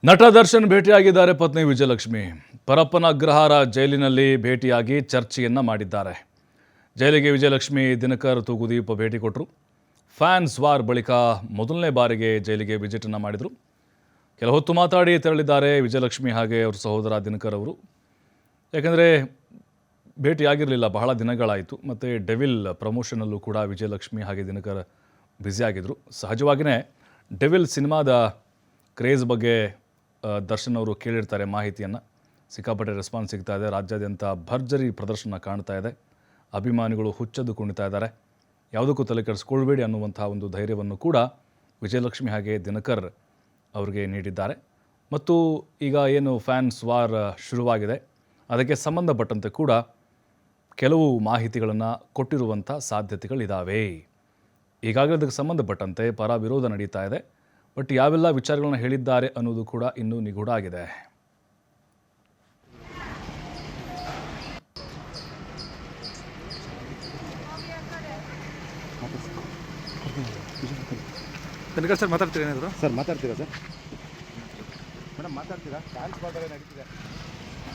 ನಟ ದರ್ಶನ್ ಭೇಟಿಯಾಗಿದ್ದಾರೆ ಪತ್ನಿ ವಿಜಯಲಕ್ಷ್ಮಿ. ಪರಪ್ಪನ ಅಗ್ರಹಾರ ಜೈಲಿನಲ್ಲಿ ಭೇಟಿಯಾಗಿ ಚರ್ಚೆಯನ್ನು ಮಾಡಿದ್ದಾರೆ. ಜೈಲಿಗೆ ವಿಜಯಲಕ್ಷ್ಮಿ ದಿನಕರ್ ತೂಗುದೀಪ ಭೇಟಿ ಕೊಟ್ಟರು. ಫ್ಯಾನ್ಸ್ ವಾರ್ ಬಳಿಕ ಮೊದಲನೇ ಬಾರಿಗೆ ಜೈಲಿಗೆ ವಿಸಿಟನ್ನು ಮಾಡಿದರು. ಕೆಲ ಹೊತ್ತು ಮಾತಾಡಿ ತೆರಳಿದ್ದಾರೆ ವಿಜಯಲಕ್ಷ್ಮಿ ಹಾಗೆ ಅವರ ಸಹೋದರ ದಿನಕರ್ ಅವರು. ಯಾಕೆಂದರೆ ಭೇಟಿಯಾಗಿರಲಿಲ್ಲ, ಬಹಳ ದಿನಗಳಾಯಿತು. ಮತ್ತು ಡೆವಿಲ್ ಪ್ರಮೋಷನಲ್ಲೂ ಕೂಡ ವಿಜಯಲಕ್ಷ್ಮಿ ಹಾಗೆ ದಿನಕರ್ ಬ್ಯುಸಿಯಾಗಿದ್ದರು. ಸಹಜವಾಗಿಯೇ ಡೆವಿಲ್ ಸಿನಿಮಾದ ಕ್ರೇಜ್ ಬಗ್ಗೆ ದರ್ಶನ್ ಅವರು ಕೇಳಿರ್ತಾರೆ ಮಾಹಿತಿಯನ್ನು. ಸಿಕ್ಕಾಪಟ್ಟೆ ರೆಸ್ಪಾನ್ಸ್ ಸಿಗ್ತಾ ಇದೆ. ರಾಜ್ಯಾದ್ಯಂತ ಭರ್ಜರಿ ಪ್ರದರ್ಶನ ಕಾಣ್ತಾ ಇದೆ. ಅಭಿಮಾನಿಗಳು ಹುಚ್ಚದ್ದು ಕುಣಿತಾ ಇದ್ದಾರೆ. ಯಾವುದಕ್ಕೂ ತಲೆ ಕೆಡಿಸ್ಕೊಳ್ಬೇಡಿ ಅನ್ನುವಂಥ ಒಂದು ಧೈರ್ಯವನ್ನು ಕೂಡ ವಿಜಯಲಕ್ಷ್ಮಿ ಹಾಗೆ ದಿನಕರ್ ಅವರಿಗೆ ನೀಡಿದ್ದಾರೆ. ಮತ್ತು ಈಗ ಏನು ಫ್ಯಾನ್ಸ್ ವಾರ್ ಶುರುವಾಗಿದೆ, ಅದಕ್ಕೆ ಸಂಬಂಧಪಟ್ಟಂತೆ ಕೂಡ ಕೆಲವು ಮಾಹಿತಿಗಳನ್ನು ಕೊಟ್ಟಿರುವಂಥ ಸಾಧ್ಯತೆಗಳಿದ್ದಾವೆ. ಈಗಾಗಲೇ ಅದಕ್ಕೆ ಸಂಬಂಧಪಟ್ಟಂತೆ ಪರ ವಿರೋಧ ನಡೀತಾ ಇದೆ. ಬಟ್ ಯಾವೆಲ್ಲ ವಿಚಾರಗಳನ್ನ ಹೇಳಿದ್ದಾರೆ ಅನ್ನೋದು ಕೂಡ ಇನ್ನೂ ನಿಗೂಢ ಆಗಿದೆ. ದಿನಕರ್ ಸರ್ ಮಾತಾಡ್ತೀರಾ ಏನಾದರೂ? ಸರ್ ಮಾತಾಡ್ತೀರಾ ಸರ್? ಮೇಡಮ್ ಮಾತಾಡ್ತೀರಾ? ಫ್ಯಾನ್ಸ್ ವಾರ್ ನಡೀತಿದೆ.